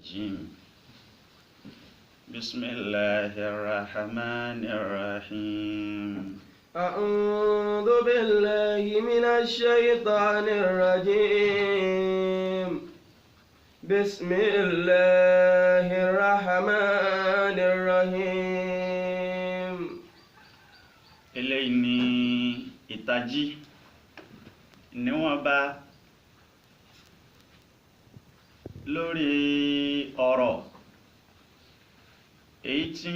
الرجيم بسم الله الرحمن الرحيم أعوذ بالله من الشيطان الرجيم بسم الله الرحمن الرحيم. eléyìí ni ìtají níwọ̀nba lórí ọ̀rọ̀ èyí tí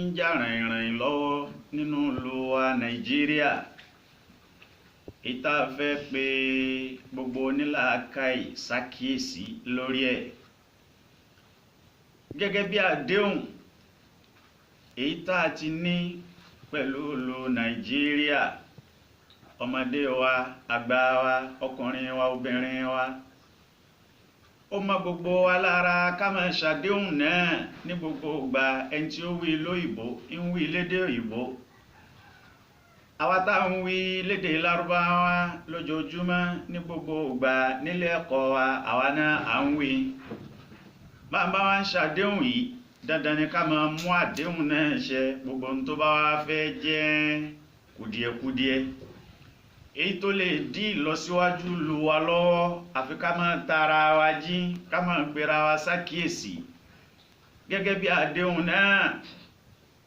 ń jà rìnrìn lọ́wọ́ nínú ìlú wa Nàìjíríà. ìta fẹ́ pé gbogbo onílàákàyè ṣàkíyèsí lórí ẹ̀ gẹ́gẹ́ bí àdéhùn èyí tá a ti ní pẹ̀lú ìlú Nàìjíríà, ọmọdé wa, àgbà wa, ọkùnrin wa, obìnrin wa, ó mọ gbogbo wa lára ká máa ṣàdéhùn náà ní gbogbo ìgbà. ẹni tí ó wí lóyìnbó ń wí lédè òyìnbó, àwa tá ń wí lédè lárúbáwá lójoojúmọ́ ní gbogbo ìgbà nílé ẹ̀kọ́ wa, àwa náà à ń wí. bàbá wa ń ṣàdéhùn yìí, dandan ni ká máa mú àdéhùn náà ṣẹ. gbogbo ohun tó bá wá fẹ́ jẹ́ kùdìẹ̀kudiẹ èyí tó lè dí ìlọsíwájú lù wá lọ́wọ́, àfi ká máa tara wa jí, ká máa gbéra wa ṣàkíyèsí gẹ́gẹ́ bí àdéhùn náà.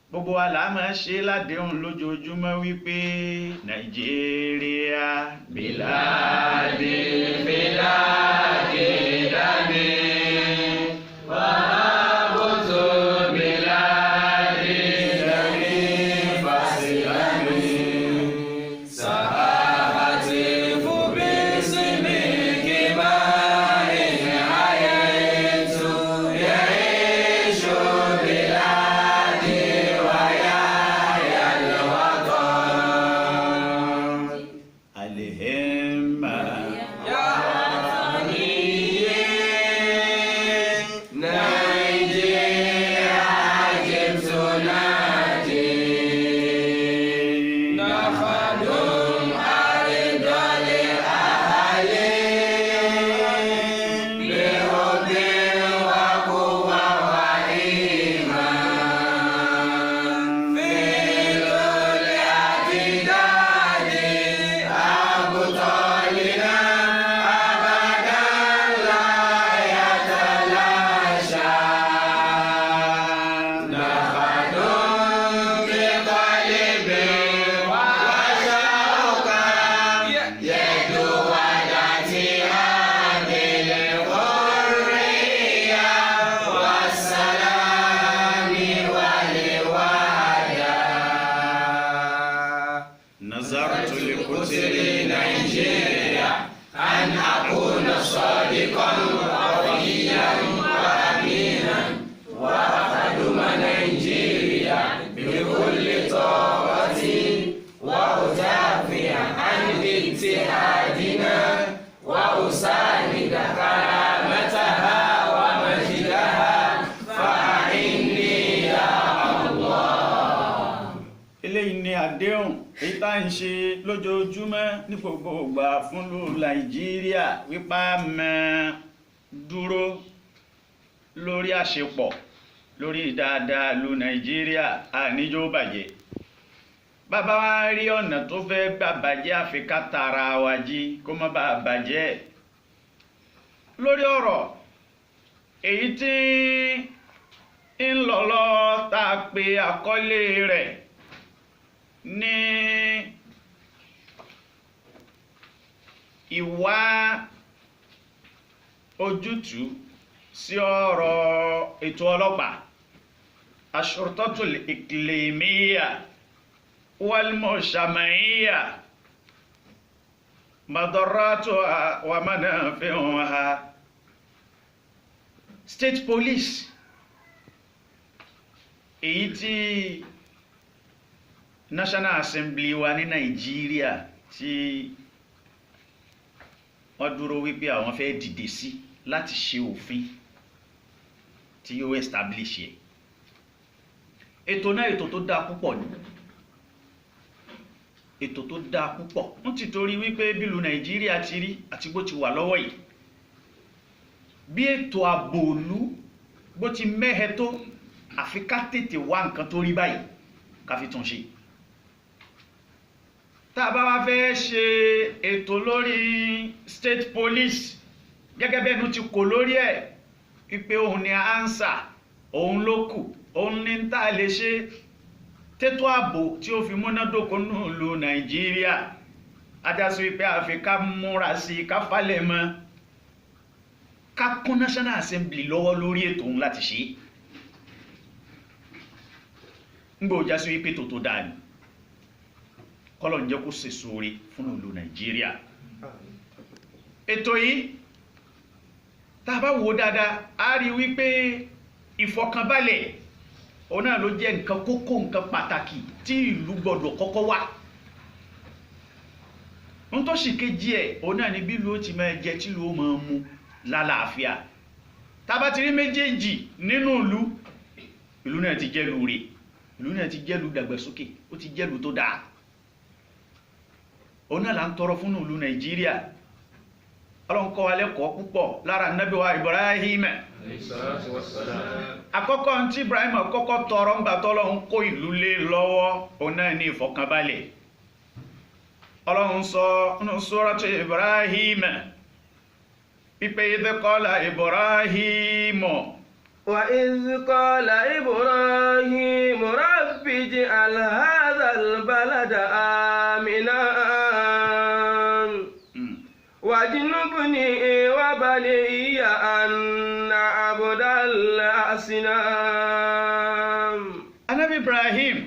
gbogbo wa là máa ṣe ládéhùn lójoojúmọ́ wípé Nàìjíríà bíládé bíládé dání wà á bọ́tò bíládé dání fàṣílámì sàbàtì fúbí sími kíbá ìhìn ayé ètò yẹ èṣù bíládé wáyà yàlọ́wọ́tọ̀ alihimma. نظرت لقدر نيجيريا أن أكون صادقا قويا وأمينا وأخدم نيجيريا بكل طاقتي وأدافع عن اتحادنا وأساند كرامتها ومجدها فأعني يا الله. eléyìí ni àdéhùn èyí tá ń ṣe lójoojúmọ́ ní gbogbo ìgbà fún ìlú Nàìjíríà, wípé máa dúró lórí àṣepọ̀ lórí dáadáa ìlú Nàìjíríà, àníjó bàjẹ́. bàbá wa rí ọ̀nà tó fẹ́ gbà bàjẹ́, àfi ká tara wa jí kó má bàa bàjẹ́. lórí ọ̀rọ̀ èyí tí ń lọ lọ tá a pe àkọlé rẹ̀ ní ìwá ojútùú sí ọ̀rọ̀ ètò ọlọ́pàá, ashurtatul iqlimiyya wal mujtama'iyya madarratuha wa manafi'uha. state police èyí tí National Assembly wa ní Nàìjíríà tí wọ́n dúró wípé àwọn fẹ́ dìde sí láti ṣe òfin tí yóò establish ẹ̀. ètò náà ètò tó dáa púpọ̀ ni, ètò tó dáa púpọ̀ ń ti torí wípé bílù Nàìjíríà ti rí àti bó ti wà lọ́wọ́ yìí bí ètò ààbò ìlú bó ti mẹ́hẹ tó àfi ká tètè wá nǹkan tó rí báyìí ká fi tún ṣe. tá a bá wá fẹ́ ṣe ètò lórí state police gẹ́gẹ́ bẹ́ẹ̀ nu ti kò lórí ẹ̀ pípé òun ni ánsà òun ló kù òun ní tá a lè ṣe tètò ààbò tí ó fi múnádóko nílùú Nàìjíríà ajásí wípé àfi ká múra sí i ká falẹ̀ mọ́ ká kún National Assembly lọ́wọ́ lórí ètò òun láti ṣe ń gbọ́ jásí wípé tòótọ́ dáa ni kọ́lọ̀ ń jẹ́ kó ṣe sóore fún ìlú Nàìjíríà. ètò yìí tá a bá wò dáadáa a rí wípé ìfọ̀kànbalẹ̀ òun náà ló jẹ́ nǹkan kókó nǹkan pàtàkì tí ìlú gbọ́dọ̀ kọ́kọ́ wà. ń tó sì kejì ẹ̀ òun náà ni bí ìlú ó ti máa jẹ tí ìlú ó máa mu lálàáfíà. tá a bá ti rí méjèèjì nínú ìlú náà ti jẹ́ ìlú rẹ̀, ìlú náà ti jẹ́ ìlú dàgbàsókè, ó ti jẹ́ ìlú tó dáa. òun náà là ń tọrọ fún ìlú Nàìjíríà. Ọlọ́run kọ́ wa lẹ́kọ̀ọ́ púpọ̀ lára Nábì wa Ibrahim. àkọ́kọ́ tí Ibrahim kọ́kọ́ tọrọ ń gbà tọ́lọ́run kó ìlú lé lọ́wọ́ òun náà ní ìfọ̀kànbalẹ̀. Ọlọ́run sọ nínú Suratu Ibrahim pípé idh qala Ibrahim. wa idh qala Ibrahim rabbi ij'al hadha al-balada aminan wajnubni wa baniya an na'buda al-asnam. Ànábì Ibrahim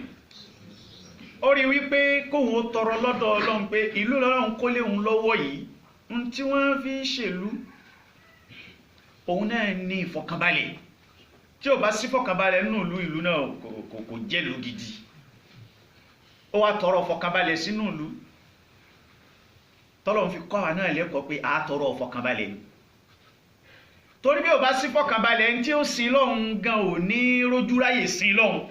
ó rí wípé kóhun ó tọrọ lọ́dọ̀ Ọlọ́run pé ìlú Ọlọ́run kó lé òun lọ́wọ́ yìí ń tí wọ́n fi ń ṣèlú òun náà ní ìfọ̀kànbalẹ̀. tí ò bá sí fọ̀kànbalẹ̀ nínú ìlú náà kò jẹ́ ìlú gidi. ó wá tọrọ fọ̀kànbalẹ̀ sínú ìlú tọ́lọ́run fi kọ́ àwa náà lẹ́kọ̀ọ́ pé a tọrọ fọ̀kànbalẹ̀ ni. torí bí ò bá sí fọ̀kànbalẹ̀ ní tí ó sin lọ́hun gan ò ní rójú ráyè sin lọ́hun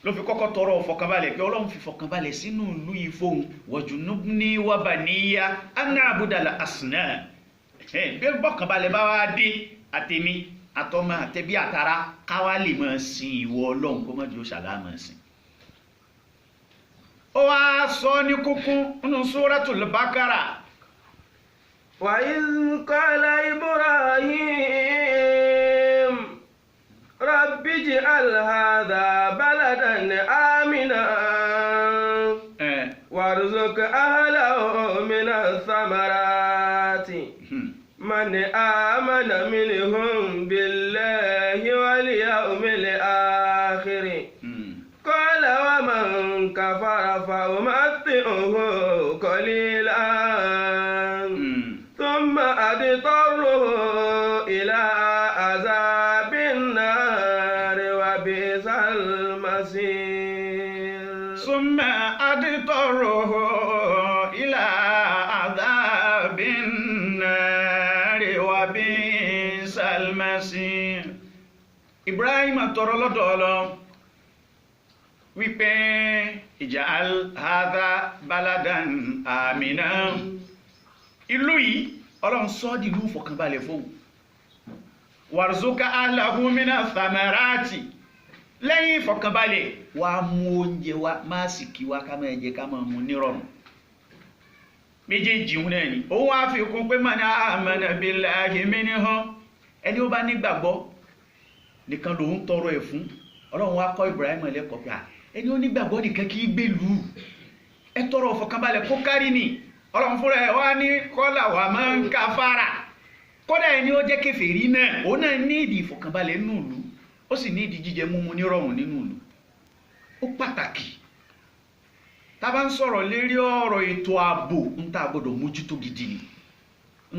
ló fi kọ́kọ́ tọrọ fọ̀kànbalẹ̀ pé Ọlọ́run fi fọ̀kànbalẹ̀ sínú ìlú yìí fóun wajnubni wa baniya an na'buda al-asnam. bí fọ̀kànbalẹ̀ bá wá dé àtẹ̀mí àtọmọ àtẹbí àtara káwá lè máa sin ìwọ Ọlọ́run kó má di ó ṣàlámà sìn. ó wá sọ ní kúkú nínú Suratul Baqara. wa idh qala Ibrahim rabbi ij'al hadha baladan aminan warzuq ahlahu minas samarati man amana minhum billahi wal yawmil akhir qala wa man kafara fa umatti'uhu qalilan thumma adtarruhu ila azabin nar wa bi'sal masir. thumma adtarruhu ila azabin nar wa bi'sal masir. Ibrahim tọrọ lọ́dọ̀ Ọlọ́run wípé ij'al hadha baladan aminan. ìlú yìí Ọlọ́run sọ di ìlú fọkànbalẹ̀ fún warzuqa ahlahu minas samarati. lẹ́yìn fọkànbalẹ̀ wà mú oúnjẹ wa máa sì kí wa ká máa jẹ ká máa mú nírọ̀rùn. méjèèjì ń náà ni òun wá fi kún pé man amana billahi minhum ẹni ó bá nígbàgbọ́ nìkan lòun tọrọ ẹ̀ fún. Ọlọ́run wá kọ́ Ibrahim lẹ́kọ̀ọ́ pé ẹni ó nígbàgbọ́ nìkan kì í gbèlú ẹ tọrọ fọkànbalẹ̀ kó kárí ni. Ọlọ́run fúnra ẹ̀ wá ní kọ́là wà máa ń kafara. kódà ẹni ó jẹ́ kèfèrí náà òun náà ní ìdí ìfọkànbalẹ̀ nínú ìlú ó sì ní ìdí jíjẹ múmu nírọ̀rùn nínú ìlú. ó pàtàkì tá a bá ń sọ̀rọ̀ lérí ọ̀rọ̀ ètò ààbò ń tá a gbọ́dọ̀ mójútó gidi ni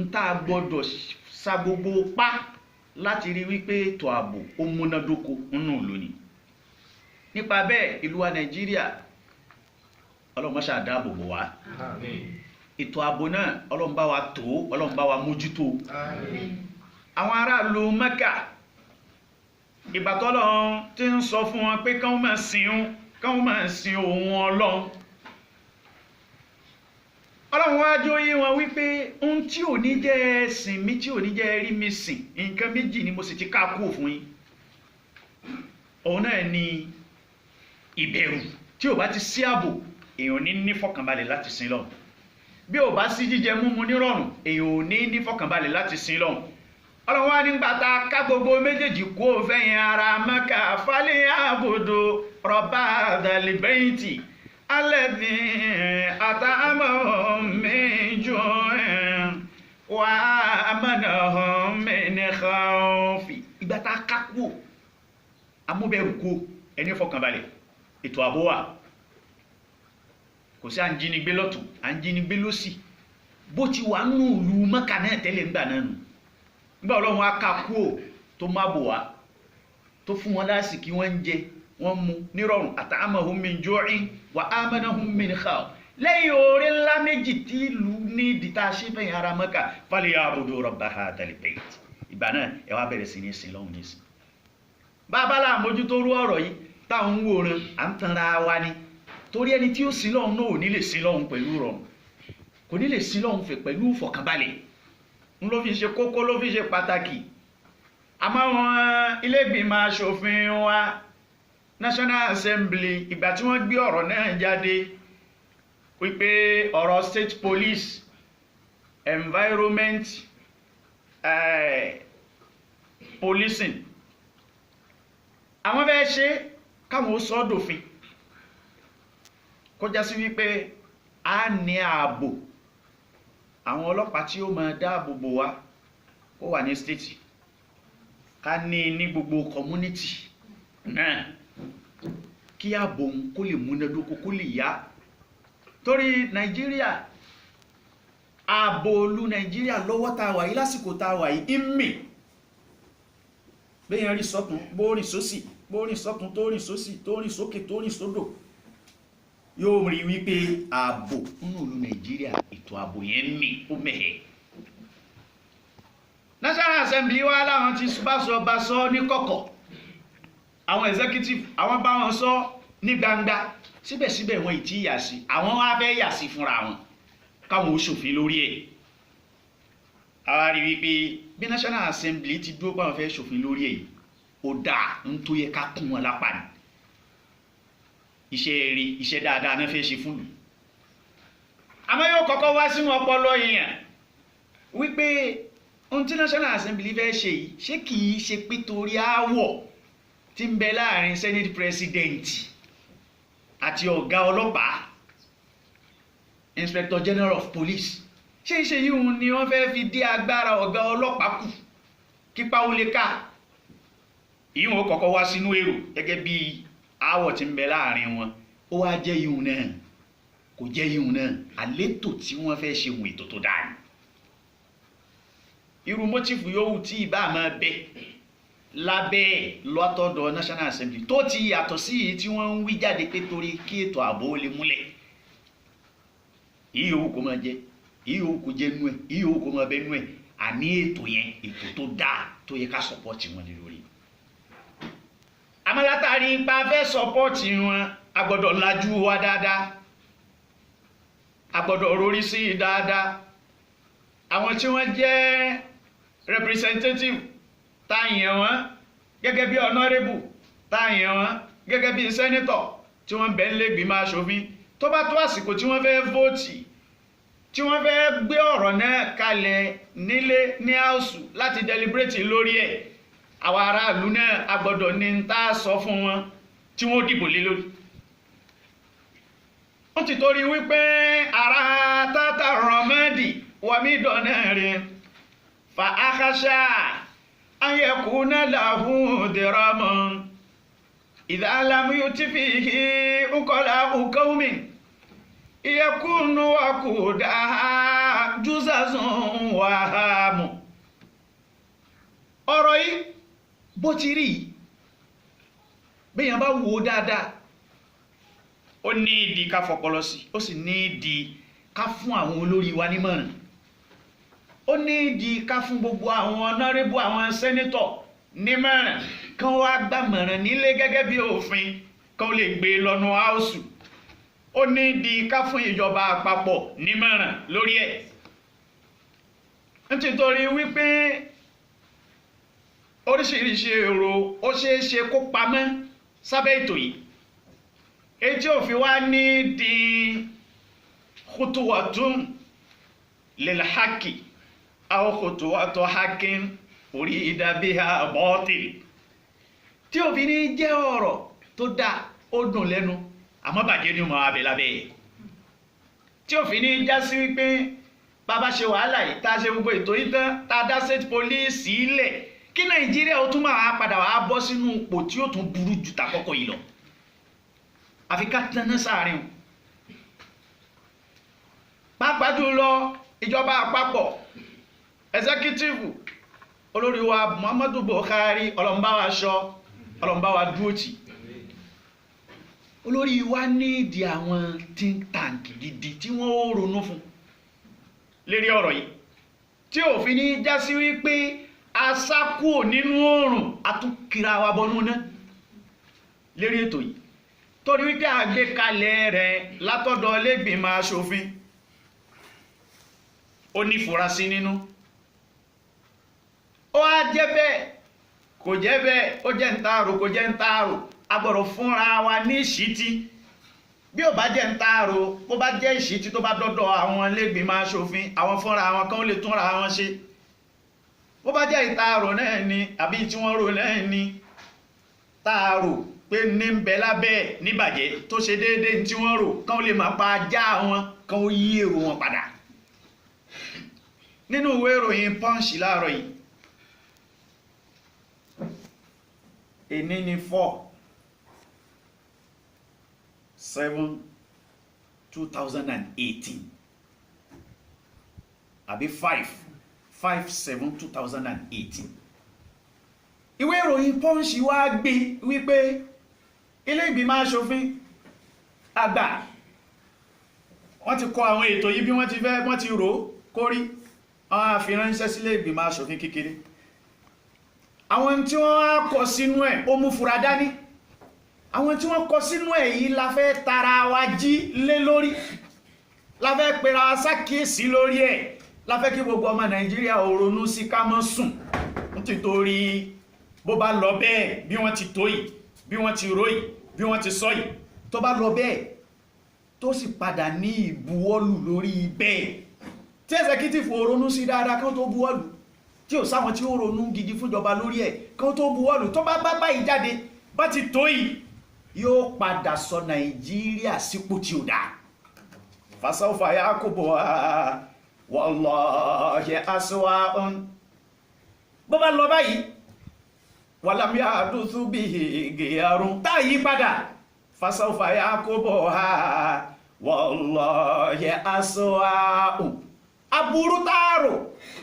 ń tá a gbọ́dọ̀ sa gbogbo pa láti rí wípé ètò ààbò ó múnádóko nínú ìlú ni. nípa bẹ́ẹ̀ ìlú wa Nàìjíríà Ọlọ́run má ṣe dáàbò bò wá. ètò ààbò náà Ọlọ́run bá wa tó, Ọlọ́run bá wa mójútó. àwọn aráàlú Mẹ́kà ìgbà t'Ọlọ́run ti ń sọ fún wọn pé káwọn máa sin òun Ọlọ́run. ọlọ́run wá jó yé wọn wípé ohun tí ò ní jẹ́ ẹ̀sìn mi tí ò ní jẹ́ rí mi sìn nǹkan méjì ni mo sì ti ká kúrò fún yín òun náà ni ìbẹ̀rù tí ò bá ti sí ààbò èèyàn ní nífọ̀kànbalẹ̀ láti sin lọ́hùn bí ò bá sí jíjẹ múmu nírọ̀rùn èèyàn ò ní nífọ̀kànbalẹ̀ láti sin lọ́hùn ọlọ́run wá nígbà tá a ká gbogbo méjèèjì kó fẹ́yìn ara Mákà fálẹ́ àbòdò rọ̀bà àdàlẹ́bẹ̀yìntì alẹ́bí àtàmọ́ méjọ wà àmọ́nà mẹ́nìkànfì ìgbà tá a ká kú amúbẹ̀rù kú ẹni fọkànbalẹ̀ ètò ààbò wà kò sí à ń jínigbé lọ́tún à ń jínigbé lọ́sì bó ti wà nù ìlú Mákà náà tẹ́lẹ̀ ńgbà náà nù nígbà ọlọ́run á ká kú ò tó má bò wá tó fún wọn lásìkí wọ́n ń jẹ wọ́n mú nírọ̀rùn at'amahum min ju'in wa amanahum min khawf lẹ́yìn oore ńlá méjì tí ìlú ní ìdíta ṣe fẹ̀yìn ara Mákà falyabudu rabba hadhal bayt ìgbà náà ẹ wá bẹ̀rẹ̀ sí ní sin lọ́hùn nísìn bàbá là mójútó rú ọ̀rọ̀ yìí táwọn ń wòran à ń tanra wa ni torí ẹni tí ó sin lọ́hùn náà ò ní lè sin lọ́hùn pẹ̀lú rọrùn kò ní lè sin lọ́hùn pẹ̀lú ìfọ̀kànbalẹ̀ ń ló fi ṣe kókó ló fi ṣe pàtàkì àmọ́ àwọn ilé ìgbìmọ̀ aṣòfin wa National Assembly ìgbà tí wọ́n gbé ọ̀rọ̀ náà jáde wípé ọ̀rọ̀ state police environment policing àwọn fẹ́ ṣe káwọn ó sọ dòfin kó já sí wípé a ní ààbò àwọn ọlọ́pàá tí ó máa dáàbò bò wá ó wà ní state ká ní gbogbo community náà kí ààbò kó lè múnádóko kó lè yá torí Nàìjíríà ààbò olú Nàìjíríà lọ́wọ́ tá a wà yìí lásìkò tá a wà yìí ìmì bẹ́yẹn rí sọ́tún bó rìn sósì bó rìn sọ́tún tó rìn sósì tó rìn sókè tó rìn sódò yóò rí wípé ààbò nínú olú Nàìjíríà ètò ààbò yẹn mì ó mẹ̀hẹ̀. National Assembly wa láwọn ti bá sọ ní kọ̀kọ̀ àwọn executive àwọn bá wọn sọ ní gbangba síbẹ̀síbẹ̀ wọn ìtí yà sí àwọn wá fẹ́ yà sí fúnra wọn káwọn ó ṣòfin lórí ẹ̀ àwa rí wípé bí National Assembly ti dúró báwọn fẹ́ ṣòfin lórí ẹ̀ ó dáa ń tó yẹ ká kún wọn lápá ni iṣẹ́ rí iṣẹ́ dáadáa náà fẹ́ ṣe fún mi àmọ́ yóò kọ́kọ́ wá sínú ọpọlọ èèyàn wípé ohun tí National Assembly fẹ́ ṣe yìí ṣé kìí ṣe pé torí aáwọ̀ tí ń bẹ láàrin Senate President àti ọ̀gá ọlọ́pàá Inspector General of Police ṣé ìṣe yìí ni wọ́n fẹ́ fi dí agbára ọ̀gá ọlọ́pàá kù kípa ó lè ká ìyí wọn kọ́kọ́ wá sínú èrò gẹ́gẹ́ bí aáwọ̀ tí ń bẹ láàrin wọn ó wá jẹ́ ìhun náà kò jẹ́ ìhun náà àlétò tí wọ́n fẹ́ ṣe ohun ètò tó dáa ni irú mọ́tífù yòówù tí ìbá máa bẹ lábẹ́ lọ́tọ̀dọ̀ National Assembly tó ti yàtọ̀ sí èyí tí wọ́n ń wí jáde pé torí kí ètò ààbò lè múlẹ̀ ìyí yòówù kó máa jẹ ìyí yòówù kó jẹ nú ẹ̀ ìyí yòówù kó máa bẹ nú ẹ̀ àní ètò yẹn ètò tó dáa tó yẹ ká sọpọ́ọ̀tì wọn lórí àmọ́ látàrí ipa fẹ́ sọpọ́ọ̀tì wọn a gbọ́dọ̀ lajú wa dáadáa a gbọ́dọ̀ rorí sí i dáadáa àwọn tí wọ́n jẹ́ representative táyàn wọn gẹ́gẹ́ bí honorable táyàn wọn gẹ́gẹ́ bí senator tí wọ́n bẹ̀ ń lé gbìmọ̀ aṣòfin tó bá tó àsìkò tí wọ́n fẹ́ vóòtì tí wọ́n fẹ́ gbé ọ̀rọ̀ náà kalẹ̀ nílé ní house láti deliberate lórí ẹ̀ àwọn aráàlú náà a gbọ́dọ̀ ní ń tá sọ fún wọn tí wọ́n dìbò lé lórí wọ́n ti torí wípé ara tátà rọmọdì wàmí dọ̀nà rẹ̀ fa akásá ayẹkùnà làhùn dìrọmọ ìdálàmúyò tí fi hí ńkọlá ńkọ́wùmí ìyẹkùnù wàkùdà jùzàzùn wàhámù ọ̀rọ̀ yìí bó ti rí bẹ́yàn bá wò ó dáadáa ó ní ìdí ká fọpọlọ sí ó sì ní ìdí ká fún àwọn olórí wa nímọ̀ràn ó ní ìdí ká fún gbogbo àwọn ọ̀nàrẹ́bù àwọn sẹ́nítọ̀ nímọ̀ràn kán wá gbàmọ̀ràn nílé gẹ́gẹ́ bí òfin kán lè gbé lọ́nu áùsù ó ní di ká fún ìjọba àpapọ̀ nímọ̀ràn lórí ẹ̀ nítorí wípé oríṣiríṣi èrò ó ṣeé ṣe kó pamọ́ sábẹ́ ètò yìí etí òfin wá ní di khutuwatun lil haqqi aw khutuwatu haqqin urida biha batil tí òfin ní jẹ́ ọ̀rọ̀ tó dá ó dùn lẹ́nu àmọ́ bàjẹ́ ni mo abẹ lábẹ́ tí òfin ní já sí wípé bàbá ṣe wàhálà yìí tá a ṣe gbogbo ètò yìí tán tá a dá state police ilẹ̀ kí Nàìjíríà ó tún máa padà wàá bọ́ sínú ipò tí ó tún burú jù tàkọ́kọ́ yìí lọ àfi ká tẹ́ná sáàrin o pàápàá jùlọ ìjọba àpapọ̀ executive olórí wa Muhammadu Buhari ọlọ́mbáwa ṣọ́ ọlọ́mbáwa dúró tì olórí wa nídìí àwọn think tank gidi tí wọ́n ó ronú fún lérí ọ̀rọ̀ yìí tí òfin ní já sí wípé a sá kúrò nínú oòrùn àtúnkìrà wa bọnú náà lérí ètò yìí torí wípé àgbékalẹ̀ rẹ̀ látọ̀dọ̀ lẹ́gbìmọ̀ aṣòfin ó ní furasí nínú ó á jẹ́ bẹ́ẹ̀ kò jẹ́ bẹ́ẹ̀ ó jẹ́ ń taarò kò jẹ́ ń taarò a gbọ́dọ̀ fúnra wa ní ìṣítí bí ó bá jẹ́ ń taarò bó bá jẹ́ ìṣítí tó bá dọ́dọ̀ àwọn lẹ́gbìmọ̀ aṣòfin àwọn fúnra wọn kan lè túnra wọn ṣe bó bá jẹ́ ìtaarò náà ni àbí tí wọ́n rò náà ni taarò pé ní ń bẹ lábẹ́ níbàjẹ́ tó ṣe déédéé tí wọ́n rò kán lè máa pa ajá wọn kán ó yí èrò wọn padà nínú ìwé ìròyìn Punch láàárọ̀ yìí èní ni 4/7/2018 àbí 5/7/2018 ìwé ìròyìn Punch wá gbé wípé ilé ìgbìmọ̀ aṣòfin àgbà wọ́n ti kọ àwọn ètò yìí bí wọ́n ti fẹ́ wọ́n ti rò kórí àwọn àfiránṣẹ́ sílé ìgbìmọ̀ aṣòfin kékeré àwọn tí wọ́n á kọ sínú ẹ̀ ó mú fura dání àwọn tí wọ́n kọ sínú ẹ̀ yìí la fẹ́ tara wa jí lé lórí la fẹ́ pera wa sákìyèsí lórí ẹ̀ la fẹ́ kí gbogbo ọmọ Nàìjíríà ò ronú sí ká má sùn nítorí bó bá lọ bẹ́ẹ̀ bí wọ́n ti tó yìí bí wọ́n ti rò yìí bí wọ́n ti sọ yìí tó bá lọ bẹ́ẹ̀ tó sì padà ní ìbuwọ́lù lórí bẹ́ẹ̀ tí executive ò ronú sí dáadáa kán tó buwọ́lù tí ò sáwọn tí ó ronú gidi fúnjọba lórí ẹ̀ kán tó buwọ́lù tó bá báyìí jáde bá ti tó yìí yóò padà sọ Nàìjíríà sípò tí ò dáa fasawfa yakubuha wallahi aswa'un bó bá lọ báyìí wàlámi àdúsù bí gẹ̀ẹ́rùn táyí padà fasawfa yakubuha wallahi aswa'un aburú táàrò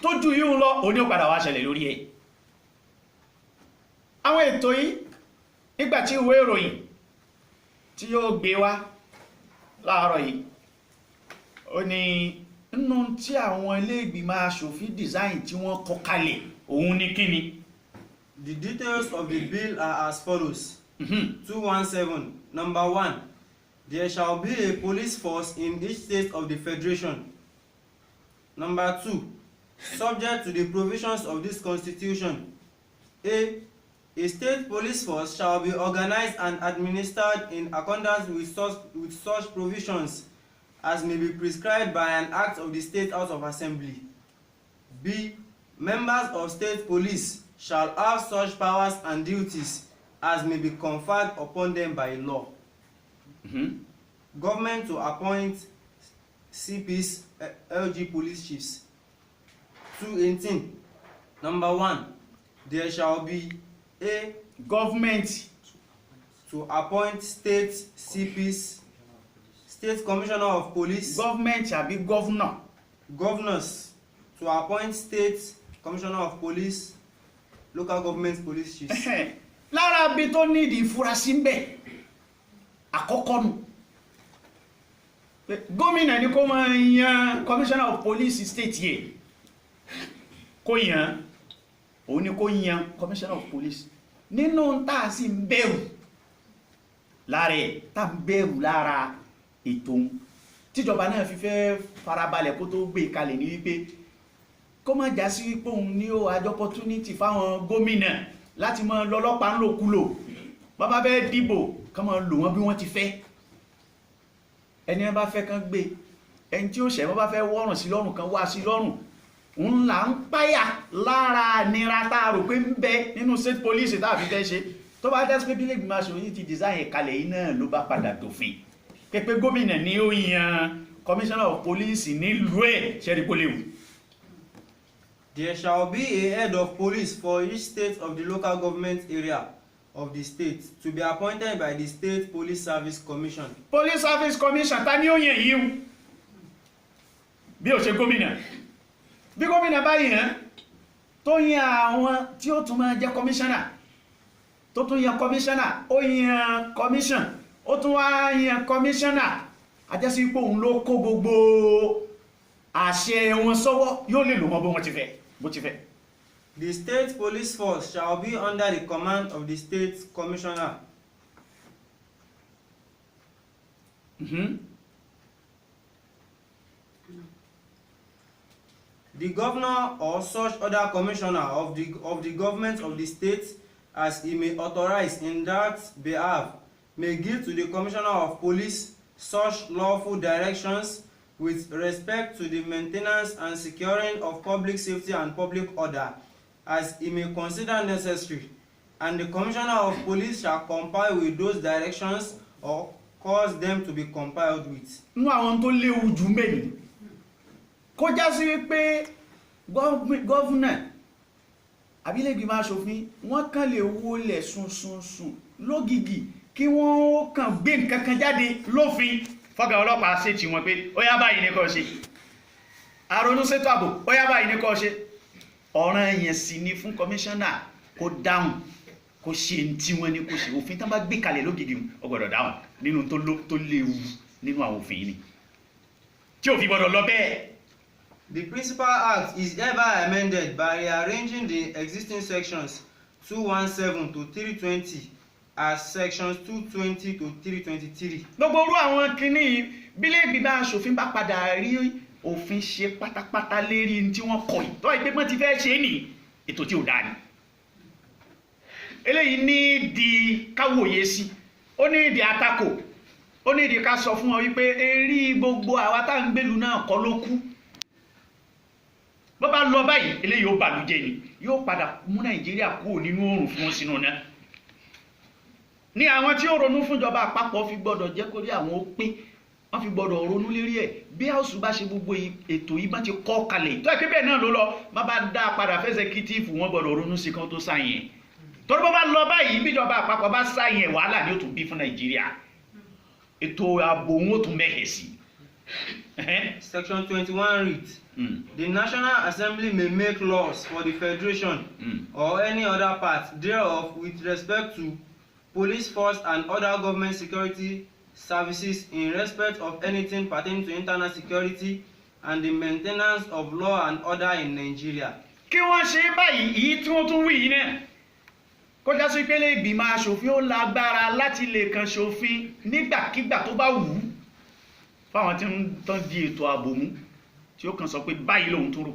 tó ju yíò lọ òní ó padà wá ṣẹlẹ̀ lórí ẹ̀ àwọn ètò yìí nígbàtí ìwé ìròyìn tí yóò gbé wá láàárọ̀ yìí ó ní nínú tí àwọn ilé ìgbìmọ̀ aṣòfin design tí wọ́n kọ kalẹ̀ òun ní kíni. The details of the bill are as follows. 217. Number 1. There shall be a police force in each state of the Federation. Number 2. Subject to the provisions of this Constitution. A state police force shall be organized and administered in accordance with such provisions as may be prescribed by an act of the State House of Assembly. B. Members of state police shall have such powers and duties as may be conferred upon them by law. Government to appoint CPs, LG police chiefs. 218. Number 1. There shall be a government to appoint state CPs, State Commissioner of Police. Government shall be governor. Governors to appoint State Commissioner of Police, local government police chiefs. Lára bí tó nídìí ìfurasí ń bẹ àkọ́kọ́ nù gómìnà ní kó máa yan Commissioner of Police state yẹ kó yan òun ni kó yan Commissioner of Police nínú tá a sì ń bẹ̀rù lára ẹ̀ tá ń bẹ̀rù lára ètò tíjọba náà fi fẹ́ farabalẹ̀ kó tó gbé kalẹ̀ ní wípé kó má já sí wípé òun ní ó àjọ opportunity fáwọn gómìnà láti mọ lọ́lọ́pàá ń lòkulò bàbá fẹ́ dìbò kán mọ lò wọ́n bí wọ́n ti fẹ́ ẹni bá fẹ́ kán gbé ẹni tí ó ṣẹ̀ wọ́n bá fẹ́ wọ́rùn sí lọ́rùn kan wá sí lọ́rùn òun là ń páyà lára nira tá a rò pé ń bẹ nínú state police tá a fi fẹ́ ṣe tó bá jẹ́ pé bílẹ̀ ìgbìmọ̀ aṣòfin ti design kalẹ̀ yìí náà ló bá padà dòfin pé gómìnà ní ó yan commissioner of police nílùú ẹ̀ ṣẹ́rí kó léwu. There shall be a head of police for each state of the local government area of the state to be appointed by the State Police Service Commission. Police Service Commission ta ni ó yàn yìí o bí ó ṣe gómìnà bí gómìnà bá yàn tó yan àwọn tí ó tún máa jẹ́ commissioner tó tún yan commissioner ó yan commission ó tún wá yan commissioner àjẹsí pé òun ló kó gbogbo àṣẹ wọn sọ́wọ́ yóò lè lò wọ́n bó wọ́n ti fẹ́ bó ti fẹ́. The state police force shall be under the command of the state commissioner. The governor or such other commissioner of the government of the state as he may authorize in that behalf may give to the commissioner of police such lawful directions with respect to the maintenance and securing of public safety and public order as he may consider necessary, and the commissioner of police shall comply with those directions or cause them to be complied with. Nú àwọn tó léwu jù mẹ́rin kó já sí wípé gọ́vùnà àbílẹ̀gbìmọ̀ aṣòfin wọ́n kàn lè wọlé sùnsùnsùn lógìgì kí wọ́n kàn gbé nǹkan kan jáde lófin fọ́gà ọlọ́pàá ṣe tí wọ́n pé ó yá báyìí ní kó ṣe àrònú ṣètò ààbò ó yá báyìí ní kó ṣe ọ̀ràn yẹn sì ni fún kọmíṣánná kó dáhùn kó ṣe tí wọ́n ní kó ṣe òfin tán bá gbé kalẹ̀ lógìgì ó gbọ́dọ̀ dáhùn nínú tó léwu nínú àwọn òfin yìí ni tí òfin gbọ́dọ̀ lọ bẹ́ẹ̀. The Principal Act is hereby amended by rearranging the existing sections 217 to 320 as sections 220 to 323. Gbogbo orú àwọn kìíní bílẹ̀ ìgbìmọ̀ aṣòfin bá padà rí òfin ṣe pátápátá lérí tí wọ́n kọ̀ yìí tó ìgbé mọ́ ti fẹ́ ṣe ní ètò tí ò dáa ni. Eléyìí ní di káwòye sí, ó ní ìdí àtakò, ó ní ìdí ká sọ fún wọn wípé erí gbogbo àwa tá ń gbèlú náà kọ́ ló kú. Bó bá lọ báyìí eléyìí ó bàlújẹ́ ni yóò padà mú Nàìjíríà kúrò nínú oòrùn fún wọn sínú náà. Ní àwọn tí ó ronú fúnjọba àpapọ̀ fi gbọ́dọ̀ jẹ́ kó rí àwọn ó pé wọ́n fi gbọ́dọ̀ ronú lérí ẹ̀ bí House bá ṣe gbogbo ètò yìí bá ti kọ́ kalẹ̀ tó ẹ̀kẹ́ bẹ́ẹ̀ náà ló lọ má bá dá padà fẹ́sẹ̀kítífù wọ́n gbọ́dọ̀ ronú sí kan tó sáyẹn torí bó bá lọ báyìí bíjọba àpapọ̀ bá sáyẹn wàhálà ni ó tún bí fún Nàìjíríà ètò ààbò wọn ó tún mẹ́hẹ̀ sí. Section 21 reads, The National Assembly may make laws for the Federation or any other part thereof with respect to police force and other government security services in respect of anything pertaining to internal security and the maintenance of law and order in Nigeria. Kí wọ́n ṣe báyìí èyí tí wọ́n tún wí yìí náà kó já sí pé ìgbìmọ̀ aṣòfin ó lágbára láti lè kàn ṣòfin nígbàkigbà tó bá wù ú fáwọn tí ń tán di ètò ààbò mú tí ó kàn sọ pé báyìí lòun tún rò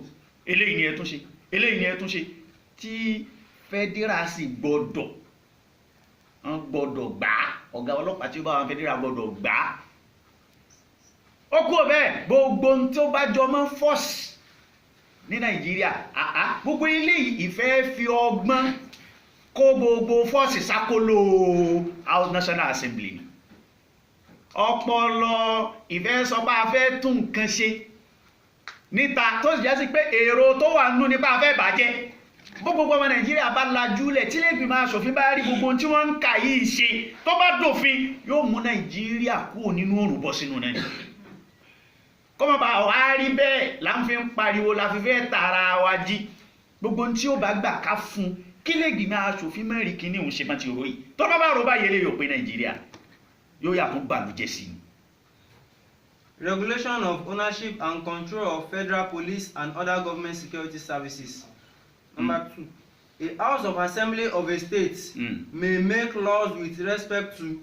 eléyìí ni ẹ tún ṣe eléyìí ni ẹ tún ṣe tí federal sì gbọ́dọ̀ gbà ọ̀gá ọlọ́pàá tí ó bá wọn federal gbọ́dọ̀ gbà ó kú ọ̀bẹ́ gbogbo tó bá jọ mọ́ force ní Nàìjíríà gbogbo eléyìí ìfẹ́ fi ọgbọ́n kó gbogbo force sákòlò House National Assembly ọpọlọ ìfẹ́ sọ pé a fẹ́ tún nǹkan ṣe níta tó sì jẹ́ sí pé èrò tó wà nínú nípa afẹ́ bàjẹ́ gbogbo ọmọ Nàìjíríà bá lajúlẹ̀ tí lè gbìmọ̀ aṣòfin bá rí gbogbo tí wọ́n ń kà yìí ṣe tó bá dòfin yóò mú Nàìjíríà kúrò nínú òrùn bọ́ sínú náà kọ́mọ̀ bá wá rí bẹ́ẹ̀ là ń fi ń pariwo la fi fẹ́ tara wa jí gbogbo tí ó bá gbà ká fún kí lè gbìmọ̀ aṣòfin mẹ́rin kìíní òun ṣe má ti ròyìn tó bá bá rò bá yẹlé yóò pé Nàìjíríà yóò yàtọ̀ bàlújẹ́ sí i. Regulation of ownership and control of federal police and other government security services. Number 2, a House of Assembly of a state may make laws with respect to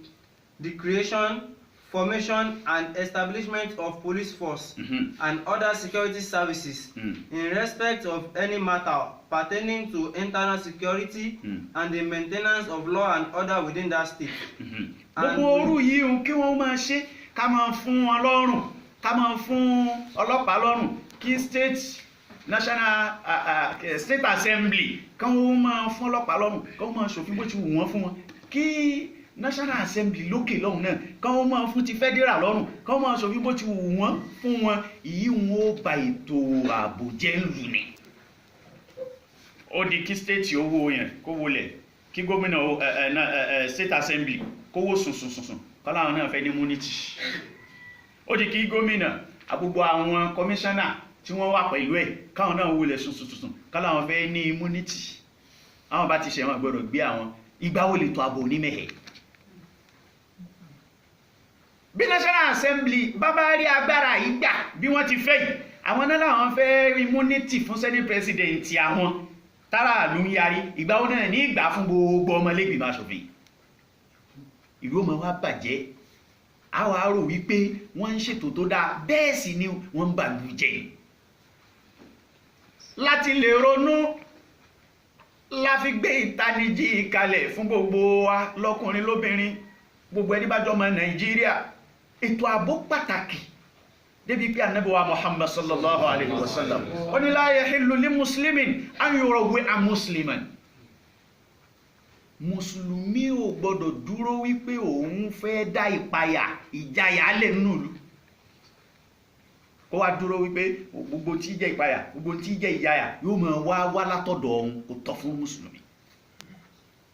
the creation, formation and establishment of police force and other security services in respect of any matter pertaining to internal security and the maintenance of law and order within that state. Gbogbo orú yìí ohun kí wọ́n máa ṣe ká máa fún wọn lọ́rùn ká máa fún ọlọ́pàá lọ́rùn kí state national state assembly kán wọ́n máa fún ọlọ́pàá lọ́rùn kán wọ́n máa ṣòfin bó ti wù wọ́n fún wọn kí national assembly lókè lọ́hùn náà kán wọ́n máa fún ti federal lọ́rùn kán wọ́n máa ṣòfin bó ti wù wọ́n fún wọn èyí wọn ó ba ètò ààbò jẹ́ lù ní. Ó di kí state owó yẹn kó wọlẹ̀ kí gómìnà state assembly kówó sùnsùnsùn kọ́lá àwọn náà fẹ́ ní immunity. Ó di kí gómìnà gbogbo àwọn commissioner tí wọ́n wà pẹ̀lú ẹ̀ káwọn náà wọlé sùnsùnsùn kọ́lá àwọn fẹ́ ní immunity. Àwọn bá ti ṣe wọn gbọ́dọ̀ gbé àwọn ìgbà wo lè tó ààbò onímẹ̀hẹ̀. Bí national assembly bá bá rí agbára yìí gbà bí wọ́n ti fẹ́ yìí àwọn náà làwọn fẹ́ immunity fún senate president àwọn tára ló ń yarí ìgbà wo náà ní ìgbà fún gbogbo ọmọlẹ́gbẹ̀mọ aṣòfin. Ìlú ọmọ wa bàjẹ́ àwọn arò wípé wọ́n ń ṣètò tó dáa bẹ́ẹ̀ sì ni wọ́n ń bàlú jẹ́. Láti lè ronú la fi gbé ìtanijí kalẹ̀ fún gbogbo wa lọ́kùnrin lóbìnrin gbogbo ẹni bá jọmọ Nàìjíríà ètò ààbò pàtàkì débi pé Ànábì wa Muhammad sallallahu alayhi wa sallam ó ní la yahillu li muslimin an yurawwi'a musliman. Mùsùlùmí ò gbọdọ̀ dúró wípé òun fẹ́ dá ìpayà ìjayà lẹ̀ nínú ìlú kó wá dúró wípé gbogbo tí jẹ́ ìpayà gbogbo tí jẹ́ ìjayà yóò máa wá látọ̀dọ̀ òun kò tọ́ fún mùsùlùmí.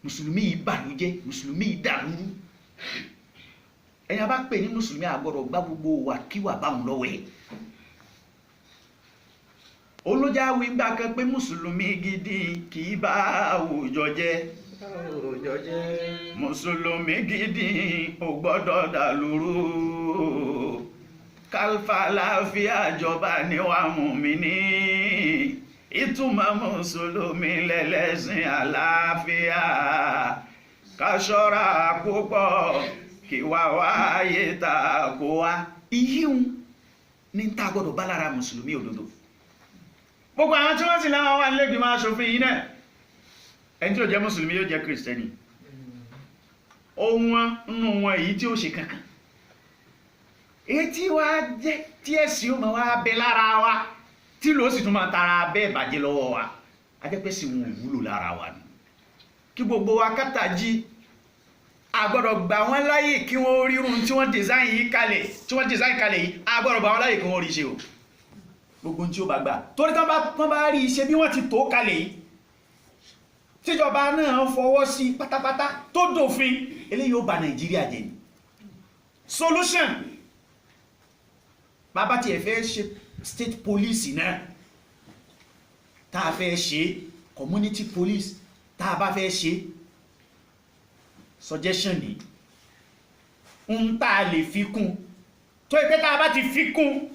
Mùsùlùmí yìí bàlújẹ́ mùsùlùmí yìí dàlúrú. Ẹ̀yin bá pè ní mùsùlùmí àgbọ̀dọ̀ gbá gbogbo wàkíwà báwọn lọ́wọ́ ẹ̀. Olójà wí gbà kan pé mùsùlùmí gidi kì í bá àwùjọ jẹ́. Mùsùlùmí gidi ò gbọ́dọ̀ dàlúrú. Kálífà láàfíà jọba níwà mùmíní. Ìtumọ̀ mùsùlùmí lẹ́lẹ́sìn àlàáfíà. Ká ṣọ́ra púpọ̀ kí wá wáyé ta kó wá. Ìyíhun ní ta gbọ́dọ̀ bá lára mùsùlùmí òdodo. Gbogbo àwọn tí wọ́n sì láwọn wà nílẹ̀gbìmọ̀ aṣòfin yìí náà ẹni tí ó jẹ́ mùsùlùmí yóò jẹ́ kìrìsìtẹ́nì. Ohun wọn nínú wọn èyí tí ó ṣe kankan. Èyí tí wá jẹ́ tí ẹ̀sìn ó máa wá bẹ lára wa tí ló sì tún máa tara bẹ́ẹ̀ bàjẹ́ lọ́wọ́ wa a jẹ́ pé sì wọn ò wúlò lára wa ni. Kí gbogbo wa kátà jí a gbọ́dọ̀ gbà wọ́n láyè kí wọ́n rírun tí wọ́n design kalẹ̀ yìí a gbọ́dọ̀ gbà wọ́n láyè kí wọ́n rí ṣe o. Gbogbo tí ó bá gbà torí tán bá rí iṣẹ́ bí wọ́n ti tó kalẹ̀ yìí tíjọba náà fọwọ́ sí pátápátá tó dòfin eléyìí ó bà Nàìjíríà jẹ́ ni. Solution bàbá tí ẹ fẹ́ ṣe state police náà tá a fẹ́ ṣe community police tá a bá fẹ́ ṣe suggestion ni ń tá a lè fi kún tó ìpé tá a bá ti fi kún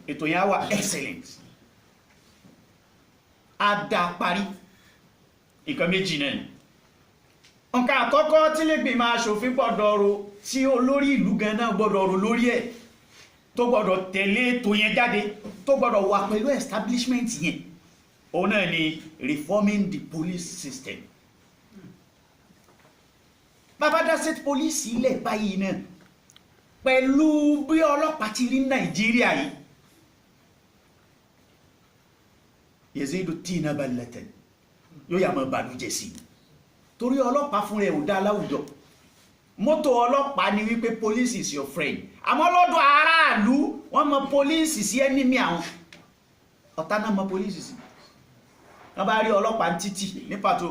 ètò yẹn wà excellent a dá parí nǹkan méjì náà nǹkan àkọ́kọ́ tí lè gbìmọ̀ aṣòfin gbọ́dọ̀ rò tí olórí ìlú gan náà gbọ́dọ̀ rò lórí ẹ̀ tó gbọ́dọ̀ tẹ̀lé ètò yẹn jáde tó gbọ́dọ̀ wà pẹ̀lú establishment yẹn òun náà ni reforming the police system. Bàbá dá state police ilẹ̀ báyìí náà pẹ̀lú bí ọlọ́pàá ti rí Nàìjíríà yìí yazidu tina balatan yóò yà mọ́ bàlújẹ́ sí torí ọlọ́pàá fún rẹ̀ ò dá láwùjọ. Mọ́tò ọlọ́pàá ni wípé police is your friend àmọ́ lọ́dọ̀ aráàlú wọ́n mọ police sí enemy àwọn ọ̀tá náà mọ police sí. Wọ́n bá rí ọlọ́pàá títì ní pàtó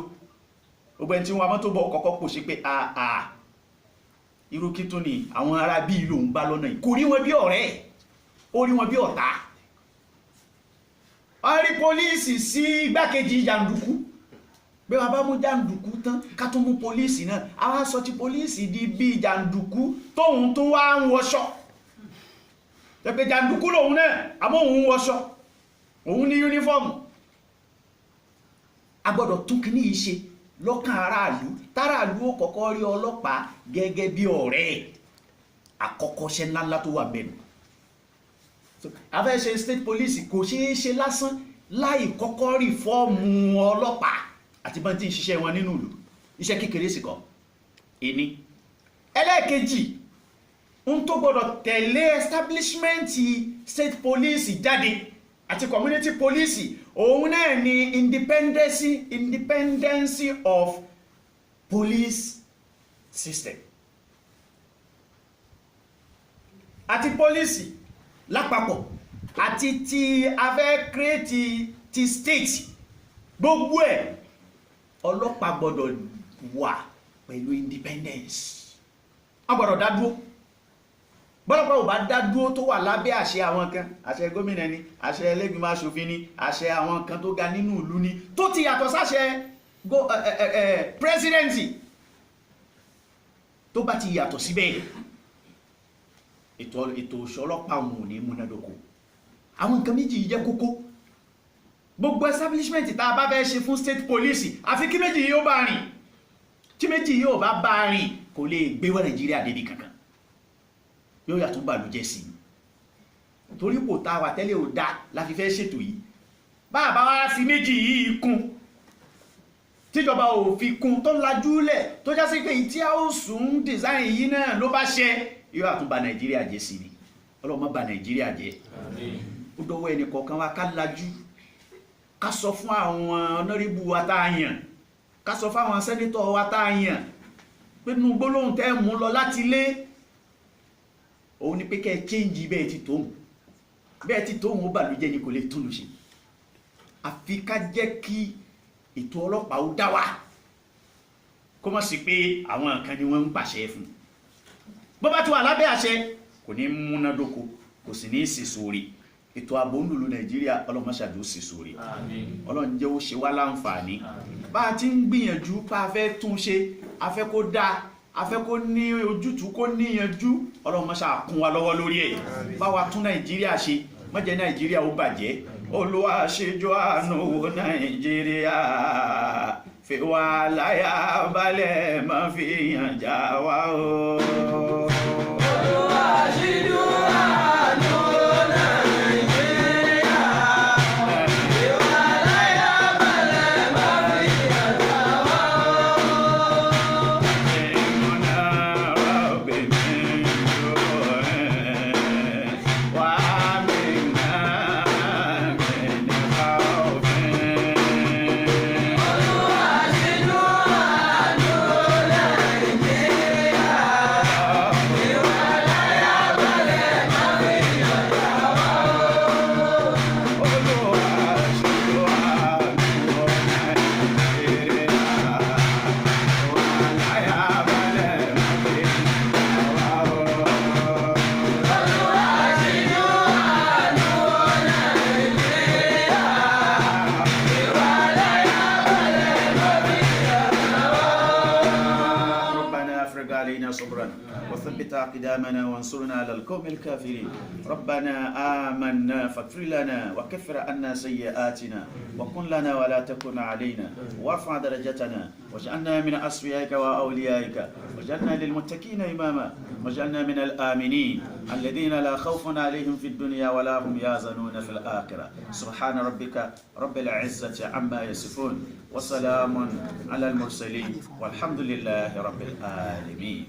gbogbo ẹni tí wọ́n mọ́tò bọ̀ kọ́kọ́ pò sí pé àà irú kí tó ní àwọn ará bí ìlú ń bá lọ́nà yìí kò rí wọn bí ọ̀rẹ́ ó rí wọn bí ọ̀tá. Wọ́n rí police sí igbákejì jàǹdùkú bí wọ́n bá mú jàǹdùkú tán ká tún mú police náà àwọn sọ ti police di bí jàǹdùkú tóun tún wá ń wọṣọ tẹ́pẹ́ jàǹdùkú lòun náà àmọ́ òun ń wọṣọ òun ní uniform. A gbọ́dọ̀ tún kíní yìí ṣe lọ́kàn aráàlú táráàlú ó kọ́kọ́ rí ọlọ́pàá gẹ́gẹ́ bí ọ̀rẹ́ àkọ́kọ́ ṣe ńláńlá tó wà bẹ́ẹ̀ nù afẹ́ ṣe state police kò ṣeé ṣe lásán láì kọ́kọ́ rí fọ́ọ̀mù ọlọ́pàá àti bọ́n tí ń ṣiṣẹ́ wọn nínú ìlú iṣẹ́ kékeré sì kọ́ ìní ẹlẹ́ẹ̀kejì ń tó gbọ́dọ̀ tẹ̀lé establishment state police jáde àti community police òun náà ni independence of police system àti police lápapọ̀ àti ti afẹ́ create ti state gbogbo ẹ̀ ọlọ́pàá gbọ́dọ̀ wà pẹ̀lú independence a gbọ́dọ̀ dádúró bọ́lọ́pàá ò bá dádúró tó wà lábẹ́ àṣẹ àwọn kan àṣẹ gómìnà ni àṣẹ ẹlẹ́gbìmọ̀ aṣòfin ni àṣẹ àwọn kan tó ga nínú ìlú ni tó ti yàtọ̀ sáṣẹ presidency tó bá ti yàtọ̀ síbẹ̀ ètò ìṣọlọ́pàá òun ò ní múnádóko àwọn nǹkan méjì yìí jẹ́ kókó gbogbo establishment tá a bá fẹ́ ṣe fún state police àfi kí méjì yóò bá rìn tí méjì yóò bá rìn kò lè gbé wá Nàìjíríà débi kankan yóò yàtọ̀ bàlújẹ́ sí i torí kò tá a wà tẹ́lẹ̀ ò dá la fi fẹ́ ṣètò yìí bá wá fi méjì yìí kún tíjọba ò fi kún tó lajúlẹ̀ tó já sí pé tí a ó sùn design yìí náà ló bá ṣe yóò yàtọ̀ bà Nàìjíríà jẹ́ sí ni ọlọ́mọ bà Nàìjíríà jẹ́ ó dọwọ́ ẹnì kọ̀ọ̀kan wa ká lajú ká sọ fún àwọn honorable wa tá a yàn ká sọ fún àwọn senator wa tá a yàn pé nínú gbólóhùn tẹ́ mú lọ láti lé òun ni pé kẹ́ change bẹ́ẹ̀ ti tóhun ó bàlújẹ́ ni kò lè tún lù ṣe àfi ká jẹ́ kí ètò ọlọ́pàá ó dá wà kó mọ̀ sí pé àwọn kan ni wọ́n ń pàṣẹ fún bó bá ti wà lábẹ́ àṣẹ kò ní múnádóko kò sì ní sèṣòrè ètò ààbò ń lùlù Nàìjíríà ọlọ́mọṣàdó sèṣòrè Ọlọ́run jẹ́ ó ṣe wá láǹfààní bá a ti ń gbìyànjú pa afẹ́ tún ṣe afẹ́ kó dáa afẹ́ kó ní ojútùú kó níyanjú ọlọ́mọṣà kún wa lọ́wọ́ lórí ẹ̀ bá wa tún Nàìjíríà ṣe má jẹ́ Nàìjíríà ó bàjẹ́ Olúwa ṣèjọ́ àánú wo Nàìjíríà fi wá láyà balẹ̀ má fi yàn já wa o. Olúwa ṣèjọ́ àánú Nàìjíríà fi wá láyà balẹ̀ má fi yàn já wa وثبت أقدامنا وانصرنا على القوم الكافرين ربنا آمنا فاغفر لنا وكفر عنا سيئاتنا وكن لنا ولا تكن علينا وارفع درجتنا واجعلنا من أصفيائك وأوليائك واجعلنا للمتقين إماما واجعلنا من الآمنين الذين لا خوف عليهم في الدنيا ولا هم يحزنون في الآخرة سبحان ربك رب العزة عما يصفون وسلام على المرسلين والحمد لله رب العالمين